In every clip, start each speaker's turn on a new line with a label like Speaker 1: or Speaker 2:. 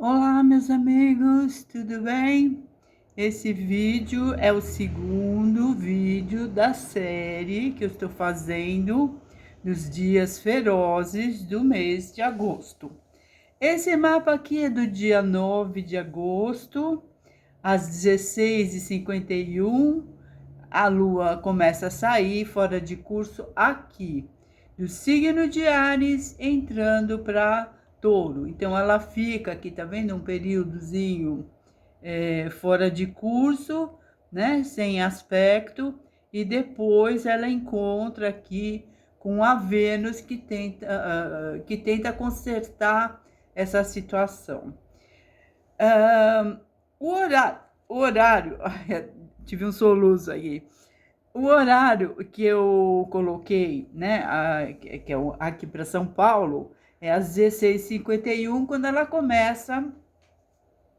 Speaker 1: Olá, meus amigos, tudo bem? Esse vídeo é o segundo vídeo da série que eu estou fazendo nos dias ferozes do mês de agosto. Esse mapa aqui é do dia 9 de agosto, às 16h51. A lua começa a sair fora de curso aqui, do signo de Áries, entrando para Touro. Então, ela fica aqui, tá vendo? Um períodozinho fora de curso, né? Sem aspecto, e depois ela encontra aqui com a Vênus que tenta consertar essa situação. O horário, tive um soluço aí. O horário que eu coloquei, né, que é aqui para São Paulo, é às 16h51, quando ela começa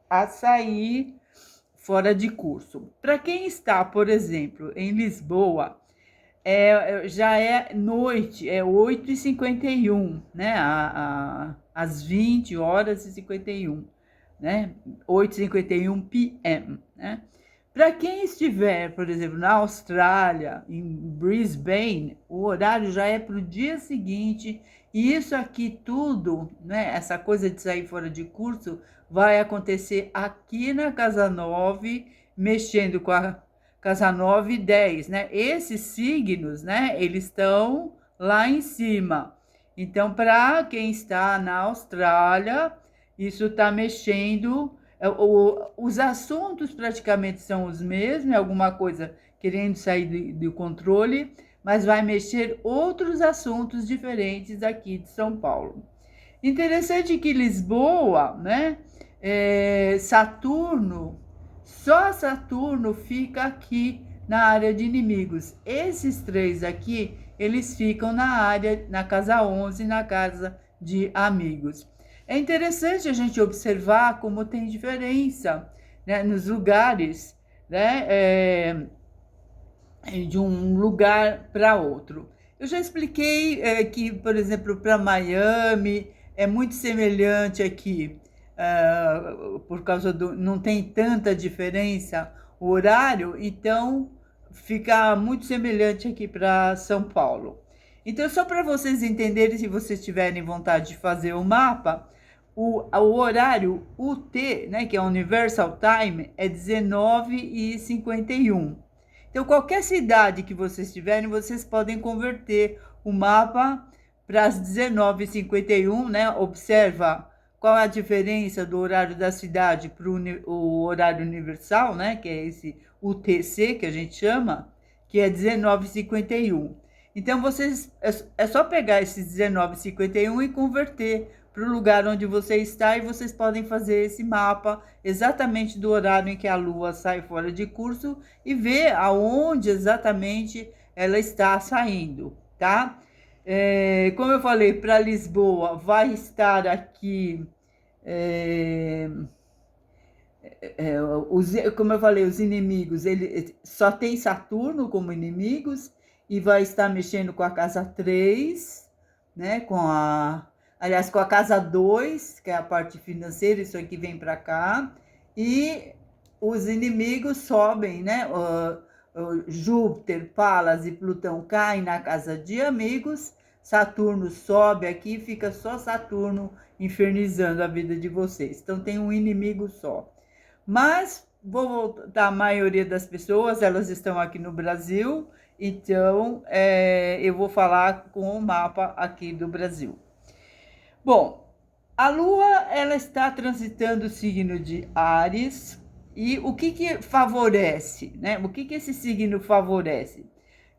Speaker 1: a sair fora de curso. Para quem está, por exemplo, em Lisboa, já é noite, é 8h51, né, às 20h51, né, 8h51 p.m., né. Para quem estiver, por exemplo, na Austrália, em Brisbane, o horário já é para o dia seguinte, e isso aqui tudo, né, essa coisa de sair fora de curso, vai acontecer aqui na Casa 9, mexendo com a Casa 9 e 10, né? Esses signos, né, eles estão lá em cima. Então, para quem está na Austrália, isso está mexendo. Os assuntos praticamente são os mesmos, alguma coisa querendo sair do controle, mas vai mexer outros assuntos diferentes aqui de São Paulo. Interessante que Lisboa, né? Saturno, só Saturno fica aqui na área de inimigos. Esses três aqui, eles ficam na área, na casa 11, na casa de amigos. É interessante a gente observar como tem diferença, né, nos lugares, né, de um lugar para outro. Eu já expliquei que, por exemplo, para Miami é muito semelhante aqui, por causa do não tem tanta diferença o horário, então fica muito semelhante aqui para São Paulo. Então, só para vocês entenderem, se vocês tiverem vontade de fazer o mapa, o horário UT, né, que é Universal Time, é 19h51. Então, qualquer cidade que vocês tiverem, vocês podem converter o mapa para as 19h51, né? Observa qual é a diferença do horário da cidade para o horário universal, né? Que é esse UTC que a gente chama, que é 19h51. Então, é só pegar esses 19h51 e converter para o lugar onde você está, e vocês podem fazer esse mapa exatamente do horário em que a Lua sai fora de curso e ver aonde exatamente ela está saindo, tá? Como eu falei, para Lisboa vai estar aqui, como eu falei, os inimigos, ele só tem Saturno como inimigos, e vai estar mexendo com a casa 3, né? Aliás, com a casa 2, que é a parte financeira, isso aqui vem para cá, e os inimigos sobem, né? Júpiter, Palas e Plutão caem na casa de amigos, Saturno sobe aqui, fica só Saturno infernizando a vida de vocês. Então tem um inimigo só. Mas vou voltar, a maioria das pessoas, elas estão aqui no Brasil, então eu vou falar com o mapa aqui do Brasil. Bom, a Lua, ela está transitando o signo de Áries, e o que favorece, né? O que esse signo favorece?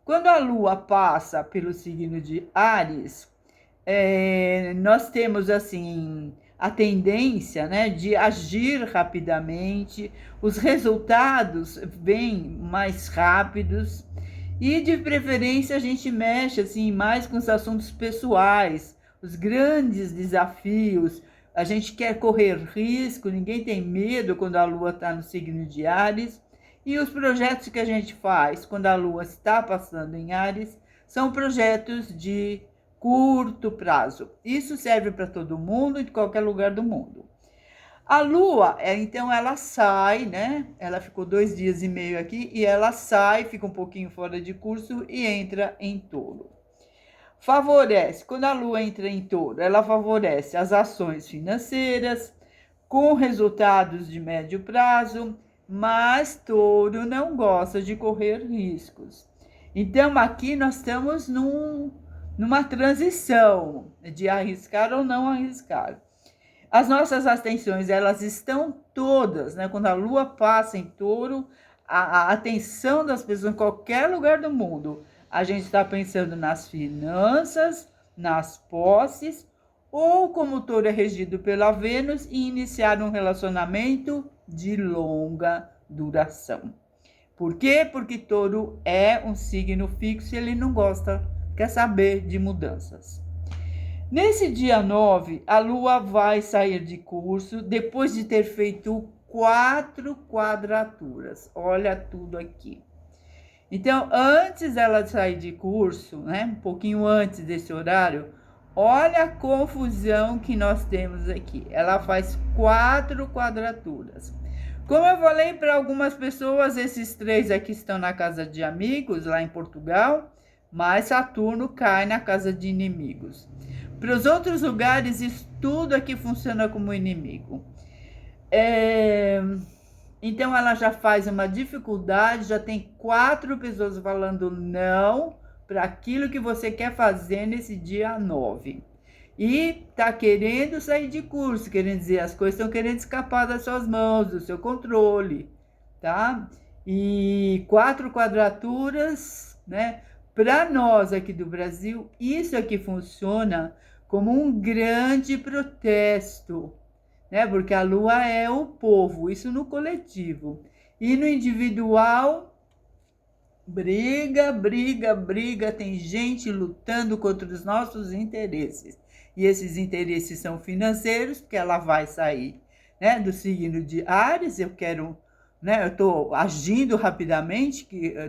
Speaker 1: Quando a Lua passa pelo signo de Áries, nós temos assim a tendência, né, de agir rapidamente, os resultados vêm mais rápidos, e de preferência a gente mexe assim mais com os assuntos pessoais, os grandes desafios. A gente quer correr risco, ninguém tem medo quando a Lua está no signo de Áries. E os projetos que a gente faz quando a Lua está passando em Áries são projetos de curto prazo. Isso serve para todo mundo, de qualquer lugar do mundo. A Lua, então ela sai, né? Ela ficou 2 dias e meio aqui e ela sai, fica um pouquinho fora de curso e entra em Touro. Favorece, quando a Lua entra em Touro, ela favorece as ações financeiras com resultados de médio prazo, mas Touro não gosta de correr riscos. Então aqui nós estamos numa transição de arriscar ou não arriscar. As nossas atenções, elas estão todas, né? Quando a Lua passa em Touro, a atenção das pessoas em qualquer lugar do mundo, a gente está pensando nas finanças, nas posses, ou como o Touro é regido pela Vênus, e iniciar um relacionamento de longa duração. Por quê? Porque Touro é um signo fixo e ele não gosta, quer saber de mudanças. Nesse dia 9, a Lua vai sair de curso depois de ter feito 4 quadraturas. Olha tudo aqui. Então, antes dela sair de curso, né, um pouquinho antes desse horário, olha a confusão que nós temos aqui. Ela faz 4 quadraturas. Como eu falei para algumas pessoas, esses 3 aqui estão na casa de amigos, lá em Portugal, mas Saturno cai na casa de inimigos. Para os outros lugares, isso tudo aqui funciona como inimigo. Então, ela já faz uma dificuldade, já tem 4 pessoas falando não para aquilo que você quer fazer nesse dia 9. E tá querendo sair de curso, querendo dizer, as coisas estão querendo escapar das suas mãos, do seu controle, tá? E 4 quadraturas, né? Para nós aqui do Brasil, isso aqui funciona como um grande protesto, né? Porque a Lua é o povo, isso no coletivo. E no individual, briga, briga, briga, tem gente lutando contra os nossos interesses. E esses interesses são financeiros, porque ela vai sair, né, do signo de Áries, eu estou agindo rapidamente,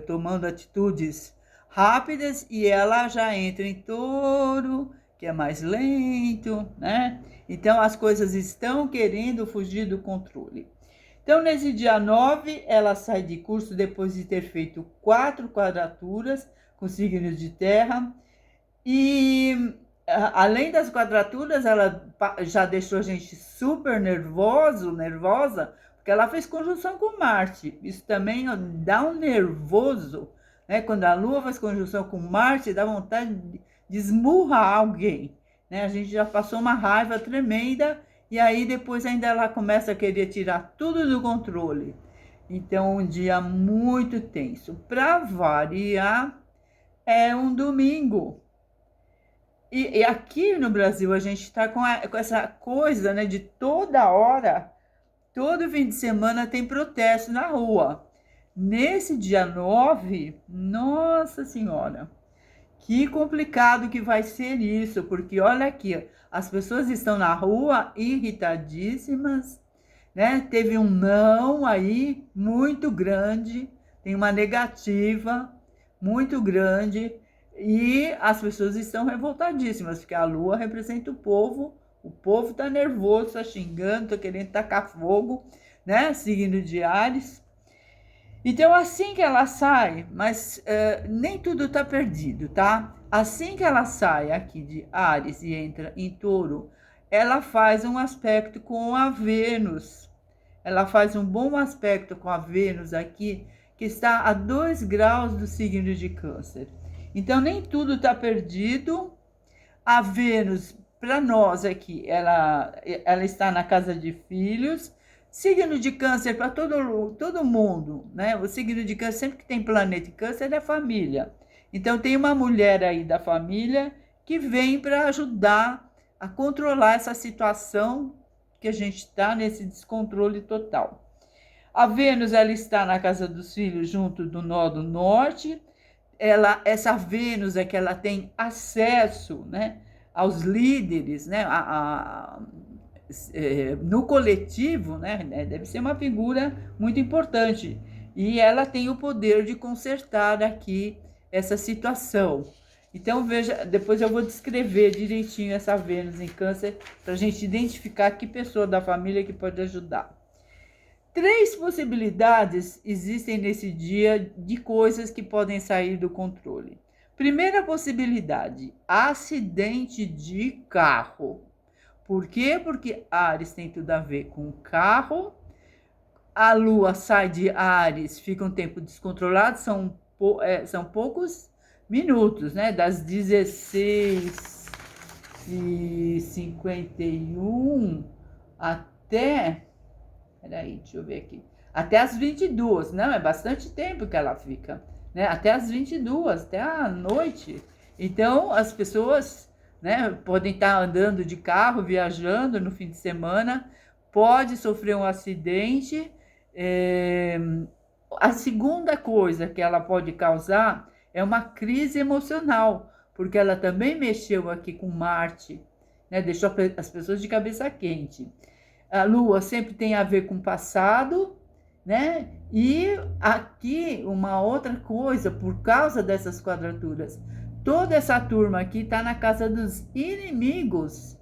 Speaker 1: tomando atitudes rápidas, e ela já entra em Touro, que é mais lento, né? Então, as coisas estão querendo fugir do controle. Então, nesse dia 9, ela sai de curso depois de ter feito 4 quadraturas com signos de terra. E, além das quadraturas, ela já deixou a gente super nervosa, porque ela fez conjunção com Marte. Isso também dá um nervoso, né? Quando a Lua faz conjunção com Marte, dá vontade de esmurrar alguém, né? A gente já passou uma raiva tremenda e aí depois ainda ela começa a querer tirar tudo do controle. Então, um dia muito tenso. Para variar, é um domingo. E aqui no Brasil a gente está com essa coisa, né, de toda hora, todo fim de semana tem protesto na rua. Nesse dia 9, nossa senhora, que complicado que vai ser isso, porque olha aqui, as pessoas estão na rua irritadíssimas, né? Teve um não aí muito grande, tem uma negativa muito grande e as pessoas estão revoltadíssimas, porque a Lua representa o povo tá nervoso, tá xingando, tá querendo tacar fogo, né? Signo de Áries. Então, assim que ela sai, mas nem tudo está perdido, tá? Assim que ela sai aqui de Áries e entra em Touro, ela faz um aspecto com a Vênus. Ela faz um bom aspecto com a Vênus aqui, que está a 2 graus do signo de Câncer. Então, nem tudo está perdido. A Vênus, para nós aqui, ela está na casa de Filhos. Signo de Câncer para todo mundo, né? O signo de Câncer, sempre que tem planeta em Câncer, é família. Então, tem uma mulher aí da família que vem para ajudar a controlar essa situação que a gente está nesse descontrole total. A Vênus, ela está na casa dos filhos, junto do nó do norte. Essa Vênus é que ela tem acesso, né, aos líderes, né, no coletivo, né, deve ser uma figura muito importante. E ela tem o poder de consertar aqui essa situação. Então, veja, depois eu vou descrever direitinho essa Vênus em Câncer, para a gente identificar que pessoa da família que pode ajudar. 3 possibilidades existem nesse dia de coisas que podem sair do controle. Primeira possibilidade, acidente de carro. Por quê? Porque Áries tem tudo a ver com carro. A Lua sai de Áries, fica um tempo descontrolado, são poucos minutos, né? Das 16h51 até... Peraí, deixa eu ver aqui. Até as 22, não, é bastante tempo que ela fica, né? Até as 22, até a noite. Então, as pessoas, né, podem estar andando de carro, viajando no fim de semana, pode sofrer um acidente. A segunda coisa que ela pode causar é uma crise emocional, porque ela também mexeu aqui com Marte, né? Deixou as pessoas de cabeça quente. A Lua sempre tem a ver com o passado, né? E aqui uma outra coisa, por causa dessas quadraturas, toda essa turma aqui está na casa dos inimigos,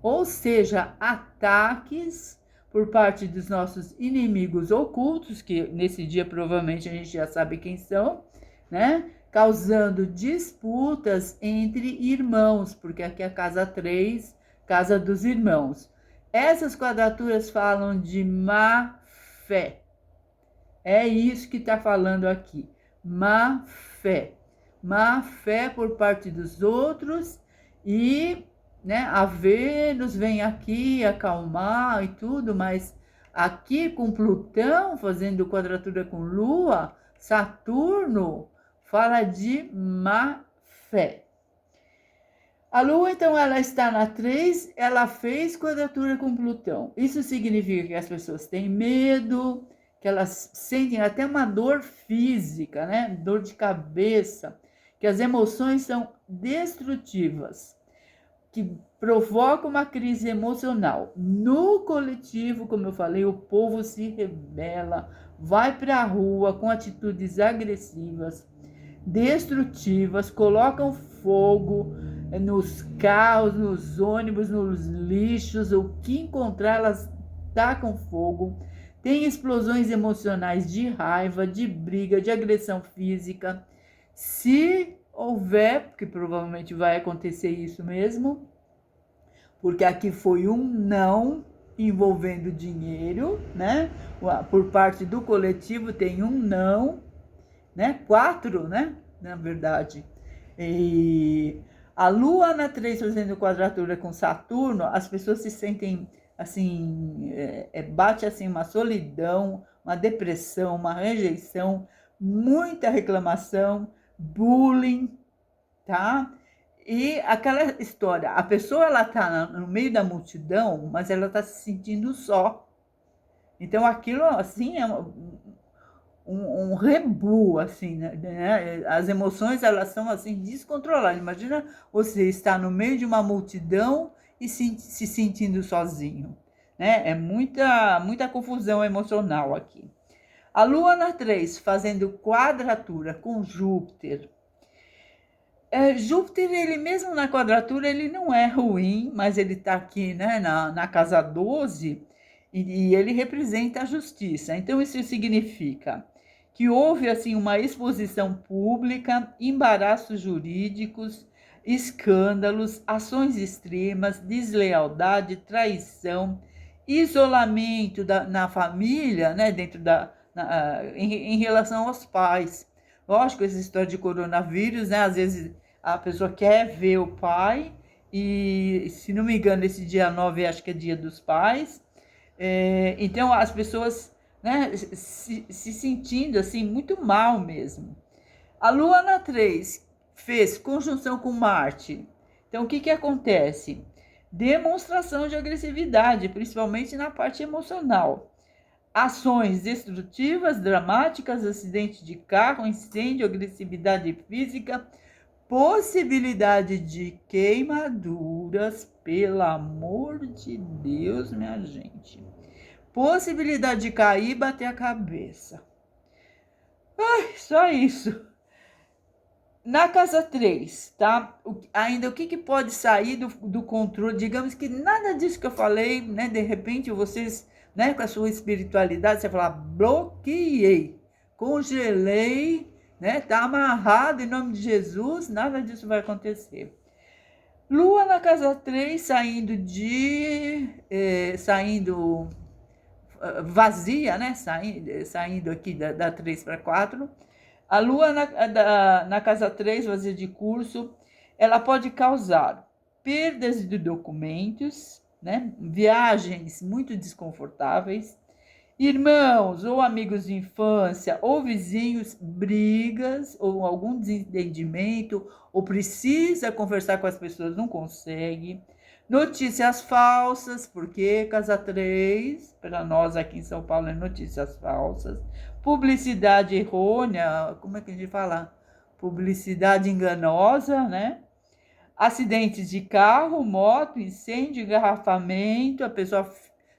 Speaker 1: ou seja, ataques por parte dos nossos inimigos ocultos, que nesse dia provavelmente a gente já sabe quem são, né? Causando disputas entre irmãos, porque aqui é a casa 3, casa dos irmãos. Essas quadraturas falam de má fé. É isso que está falando aqui. Má fé. Má fé por parte dos outros e, né, a Vênus vem aqui acalmar e tudo, mas aqui com Plutão fazendo quadratura com Lua, Saturno fala de má fé. A Lua, então, ela está na 3, ela fez quadratura com Plutão. Isso significa que as pessoas têm medo, que elas sentem até uma dor física, né? Dor de cabeça, que as emoções são destrutivas, que provocam uma crise emocional. No coletivo, como eu falei, o povo se rebela, vai para a rua com atitudes agressivas, destrutivas, colocam fogo nos carros, nos ônibus, nos lixos, o que encontrar, elas tacam fogo. Tem explosões emocionais de raiva, de briga, de agressão física. Se houver, porque provavelmente vai acontecer isso mesmo, porque aqui foi um não envolvendo dinheiro, né? Por parte do coletivo tem um não, né? 4, né? Na verdade. E a Lua na 3 fazendo quadratura com Saturno, as pessoas se sentem assim, bate assim uma solidão, uma depressão, uma rejeição, muita reclamação, bullying, tá? E aquela história, a pessoa ela tá no meio da multidão, mas ela tá se sentindo só. Então aquilo assim é um rebu, assim, né? As emoções, elas são, assim, descontroladas. Imagina você estar no meio de uma multidão e se sentindo sozinho, né? É muita confusão emocional aqui. A Lua na 3, fazendo quadratura com Júpiter. Júpiter, ele mesmo na quadratura, ele não é ruim, mas ele está aqui, né, na casa 12, e ele representa a justiça. Então, isso significa que houve assim uma exposição pública, embaraços jurídicos, escândalos, ações extremas, deslealdade, traição, isolamento na família, né, em relação aos pais. Lógico, essa história de coronavírus, né, às vezes a pessoa quer ver o pai e, se não me engano, esse dia 9 acho que é dia dos pais. Então, as pessoas, né, se sentindo assim muito mal mesmo. A Lua na 3 fez conjunção com Marte. Então, o que acontece? Demonstração de agressividade, principalmente na parte emocional. Ações destrutivas, dramáticas, acidente de carro, incêndio, agressividade física, possibilidade de queimaduras, pelo amor de Deus, minha gente. Possibilidade de cair e bater a cabeça. Ai, só isso. Na casa 3, tá? Ainda o que pode sair do controle? Digamos que nada disso que eu falei, né? De repente vocês, né, com a sua espiritualidade, você fala, bloqueei, congelei, né? Tá amarrado em nome de Jesus, nada disso vai acontecer. Lua na casa 3, saindo vazia, né? Saindo aqui da 3 para 4. A lua na casa 3, vazia de curso, ela pode causar perdas de documentos, né? Viagens muito desconfortáveis, irmãos ou amigos de infância ou vizinhos, brigas ou algum desentendimento, ou precisa conversar com as pessoas, não consegue. Notícias falsas, porque casa 3, para nós aqui em São Paulo, é notícias falsas. Publicidade errônea, como é que a gente fala? Publicidade enganosa, né? Acidentes de carro, moto, incêndio, engarrafamento, a pessoa,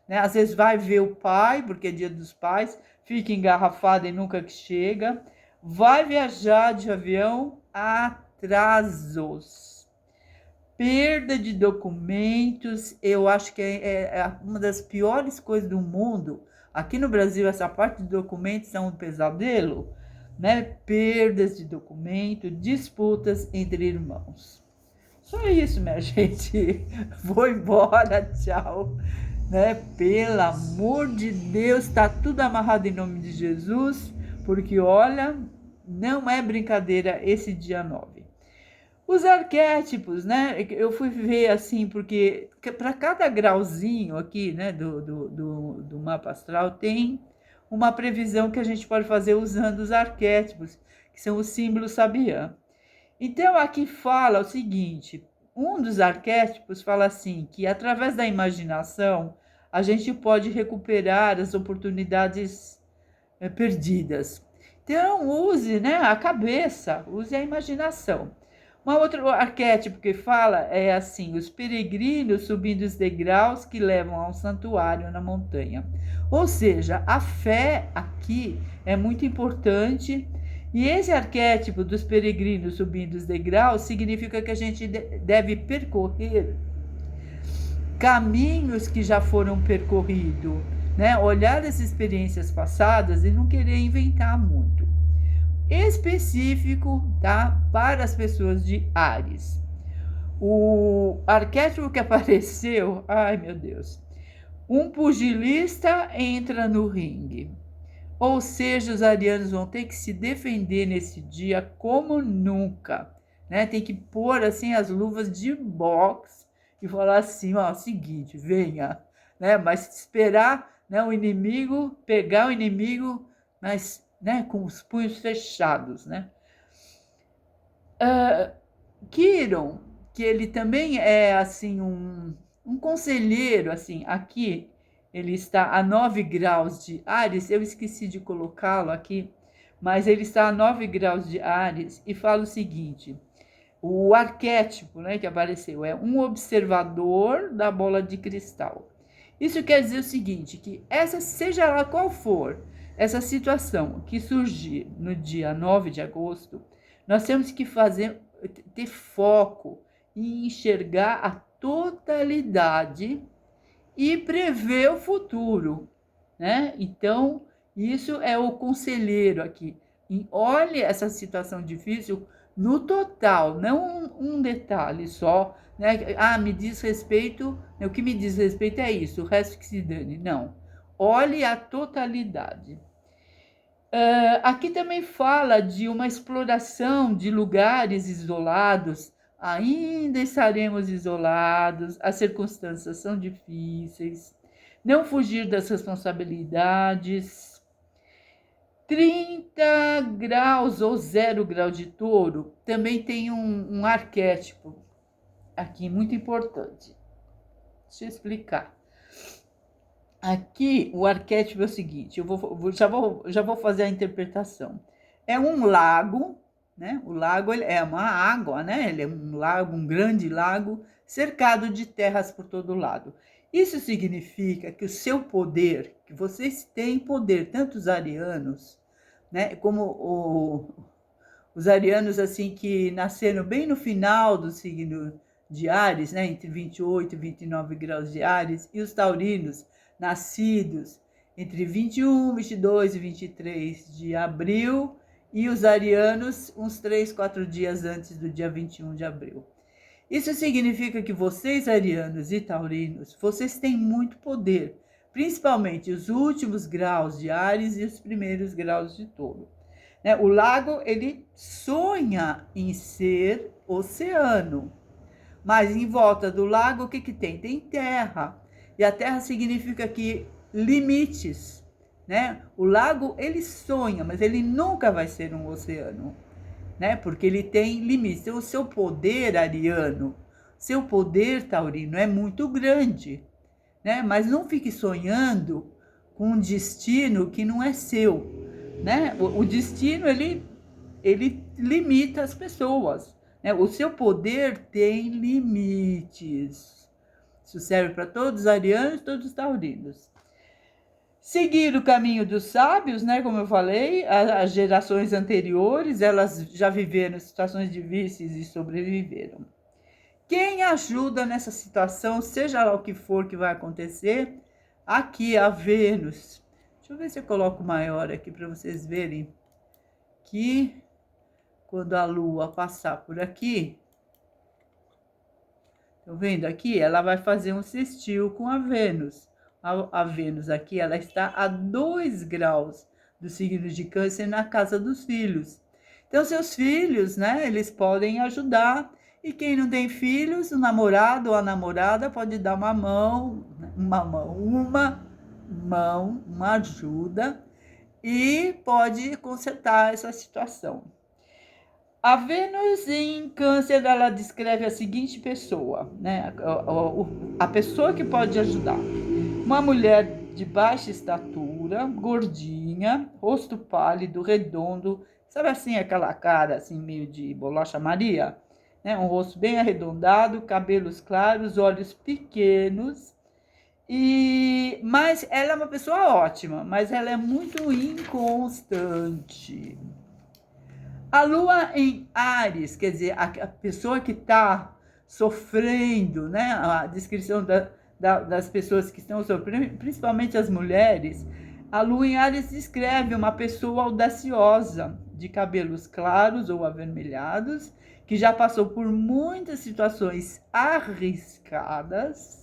Speaker 1: né, às vezes vai ver o pai, porque é dia dos pais, fica engarrafada e nunca que chega. Vai viajar de avião, atrasos. Perda de documentos, eu acho que é uma das piores coisas do mundo. Aqui no Brasil, essa parte de documentos é um pesadelo, né? Perdas de documento, disputas entre irmãos. Só isso, minha gente. Vou embora, tchau. Né? Pelo amor de Deus, tá tudo amarrado em nome de Jesus, porque olha, não é brincadeira esse dia 9. Os arquétipos, né? Eu fui ver assim, porque para cada grauzinho aqui, né, do mapa astral, tem uma previsão que a gente pode fazer usando os arquétipos, que são os símbolos sabiã. Então, aqui fala o seguinte: um dos arquétipos fala assim, que através da imaginação a gente pode recuperar as oportunidades perdidas. Então, use, né, a cabeça, use a imaginação. Um outro arquétipo que fala é assim: os peregrinos subindo os degraus que levam ao santuário na montanha. Ou seja, a fé aqui é muito importante. E esse arquétipo dos peregrinos subindo os degraus significa que a gente deve percorrer caminhos que já foram percorridos, né? Olhar as experiências passadas e não querer inventar muito. Específico, tá? Para as pessoas de Áries. O arquétipo que apareceu, ai meu Deus, um pugilista entra no ringue. Ou seja, os arianos vão ter que se defender nesse dia como nunca, né? Tem que pôr assim as luvas de boxe e falar assim, ó, seguinte, venha, né? Mas esperar, né, o inimigo, pegar o inimigo, mas, né, com os punhos fechados, né? Kiron, que ele também é assim um conselheiro, assim, aqui ele está a 9 graus de Áries, eu esqueci de colocá-lo aqui, mas ele está a 9 graus de Áries e fala o seguinte: o arquétipo, né, que apareceu é um observador da bola de cristal. Isso quer dizer o seguinte, que essa, seja lá qual for essa situação que surgir no dia 9 de agosto, nós temos que ter foco e enxergar a totalidade e prever o futuro, né? Então, isso é o conselheiro aqui. E olhe essa situação difícil no total, não um detalhe só, né? Ah, me diz respeito, o que me diz respeito é isso, o resto que se dane. Não. Olhe a totalidade. Aqui também fala de uma exploração de lugares isolados. Ainda estaremos isolados, as circunstâncias são difíceis. Não fugir das responsabilidades. 30 graus ou 0 grau de touro também tem um arquétipo aqui muito importante. Deixa eu explicar. Aqui o arquétipo é o seguinte, já vou fazer a interpretação. É um lago, né? O lago ele é uma água, né? Ele é um lago, um grande lago, cercado de terras por todo lado. Isso significa que o seu poder, que vocês têm poder, tanto os arianos, né? Como Os arianos, assim, que nasceram bem no final do signo de Áries, né, entre 28 e 29 graus de Áries, e os taurinos, nascidos entre 21, 22 e 23 de abril, e os arianos, uns 3, 4 dias antes do dia 21 de abril. Isso significa que vocês, arianos e taurinos, vocês têm muito poder, principalmente os últimos graus de Áries e os primeiros graus de Touro. Né? O lago, ele sonha em ser oceano, mas em volta do lago, o que que tem? Tem terra. E a terra significa que limites, né? O lago, ele sonha, mas ele nunca vai ser um oceano, né? Porque ele tem limites. Então, o seu poder ariano, seu poder taurino é muito grande, né? Mas não fique sonhando com um destino que não é seu, né? O destino, ele limita as pessoas, né? O seu poder tem limites. Isso serve para todos os arianos e todos os taurinos. Seguir o caminho dos sábios, né? Como eu falei, as gerações anteriores, elas já viveram situações difíceis e sobreviveram. Quem ajuda nessa situação, seja lá o que for que vai acontecer, aqui a Vênus. Deixa eu ver se eu coloco maior aqui para vocês verem que quando a Lua passar por aqui, estão vendo aqui? Ela vai fazer um sextil com a Vênus. A Vênus aqui, ela está a 2 graus do signo de Câncer na casa dos filhos. Então, seus filhos, né, eles podem ajudar. E quem não tem filhos, o namorado ou a namorada pode dar uma ajuda e pode consertar essa situação. A Vênus em Câncer, ela descreve a seguinte pessoa, né? A pessoa que pode ajudar. Uma mulher de baixa estatura, gordinha, rosto pálido, redondo, sabe assim, aquela cara assim meio de bolacha Maria, né? Um rosto bem arredondado, cabelos claros, olhos pequenos. Mas ela é uma pessoa ótima, mas ela é muito inconstante. A Lua em Áries, quer dizer, a pessoa que está sofrendo, né? A descrição das pessoas que estão sofrendo, principalmente as mulheres. A Lua em Áries descreve uma pessoa audaciosa, de cabelos claros ou avermelhados, que já passou por muitas situações arriscadas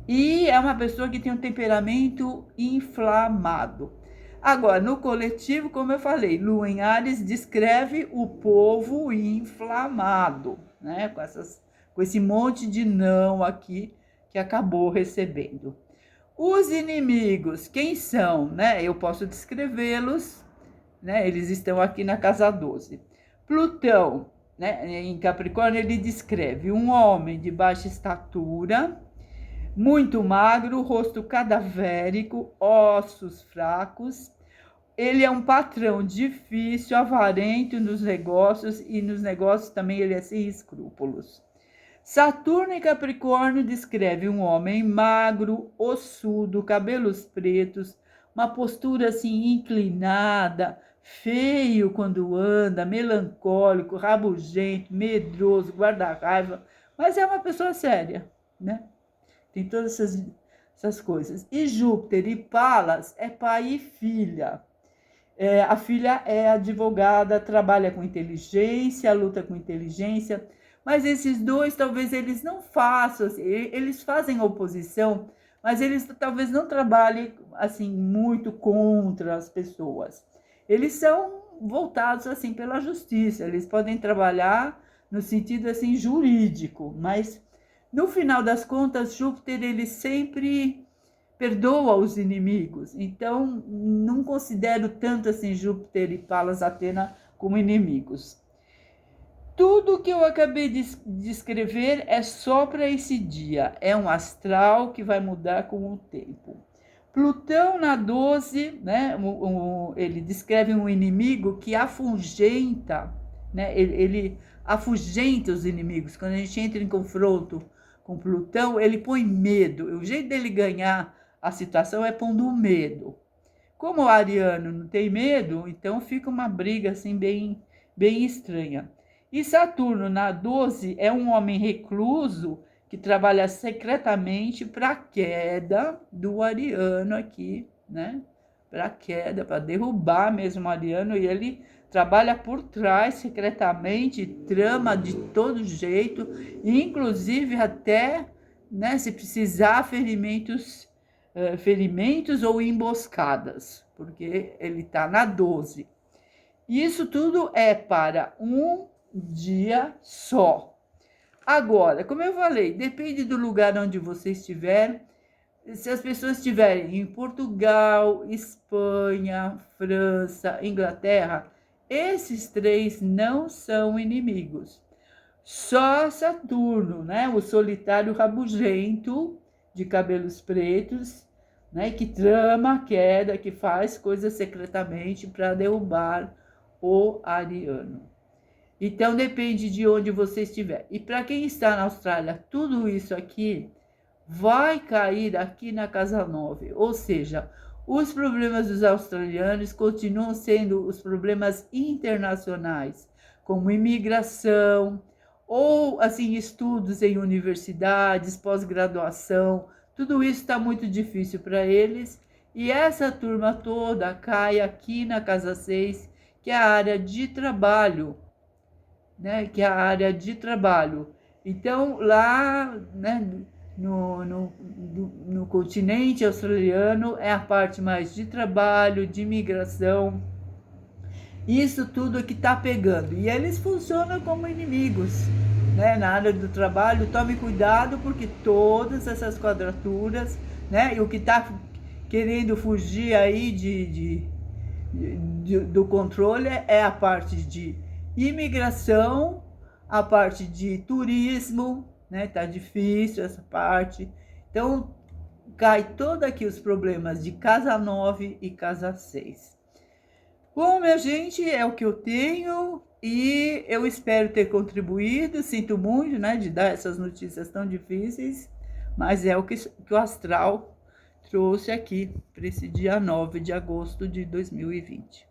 Speaker 1: e é uma pessoa que tem um temperamento inflamado. Agora, no coletivo, como eu falei, Lua em Áries descreve o povo inflamado, né? Com esse monte de não aqui que acabou recebendo. Os inimigos, quem são? Né? Eu posso descrevê-los, né? Eles estão aqui na casa 12. Plutão, né? Em Capricórnio, ele descreve um homem de baixa estatura, muito magro, rosto cadavérico, ossos fracos. Ele é um patrão difícil, avarento nos negócios, e nos negócios também ele é sem escrúpulos. Saturno em Capricórnio descreve um homem magro, ossudo, cabelos pretos, uma postura assim inclinada, feio quando anda, melancólico, rabugento, medroso, guarda-raiva, mas é uma pessoa séria, né? Tem todas essas coisas. E Júpiter e Palas é pai e filha. A filha é advogada, trabalha com inteligência, luta com inteligência, mas esses dois talvez eles não façam, eles fazem oposição, mas eles talvez não trabalhem assim muito contra as pessoas. Eles são voltados assim pela justiça, eles podem trabalhar no sentido assim jurídico, mas no final das contas Júpiter ele sempre perdoa os inimigos. Então, não considero tanto assim Júpiter e Palas Atena como inimigos. Tudo que eu acabei de descrever é só para esse dia. É um astral que vai mudar com o tempo. Plutão na 12, né, ele descreve um inimigo que afugenta, né, ele afugenta os inimigos. Quando a gente entra em confronto com Plutão, ele põe medo. O jeito dele ganhar a situação é pondo medo. Como o ariano não tem medo, então fica uma briga assim bem bem estranha. E Saturno na 12 é um homem recluso que trabalha secretamente para a queda do Ariano aqui, né? Para a queda, para derrubar mesmo o Ariano, e ele trabalha por trás secretamente, trama de todo jeito, inclusive até, né, se precisar ferimentos ou emboscadas, porque ele está na 12. Isso tudo é para um dia só. Agora, como eu falei, depende do lugar onde você estiver. Se as pessoas estiverem em Portugal, Espanha, França, Inglaterra, esses três não são inimigos. Só Saturno, né? O solitário rabugento de cabelos pretos, né? Que trama a queda, que faz coisas secretamente para derrubar o Ariano. Então depende de onde você estiver. E para quem está na Austrália, tudo isso aqui vai cair aqui na casa 9. Ou seja, os problemas dos australianos continuam sendo os problemas internacionais, como imigração, ou assim, estudos em universidades, pós-graduação. Tudo isso está muito difícil para eles. E essa turma toda cai aqui na casa 6, que é a área de trabalho, né? Que é a área de trabalho. Então, lá, né, no continente australiano, é a parte mais de trabalho, de imigração. Isso tudo que está pegando. E eles funcionam como inimigos, né? Na área do trabalho, tome cuidado, porque todas essas quadraturas, né? E o que está querendo fugir aí do controle é a parte de imigração, a parte de turismo, né? Tá difícil essa parte. Então, cai todo aqui os problemas de casa 9 e casa 6. Bom, minha gente, é o que eu tenho e eu espero ter contribuído. Sinto muito, né, de dar essas notícias tão difíceis, mas é o que o astral trouxe aqui para esse dia 9 de agosto de 2020.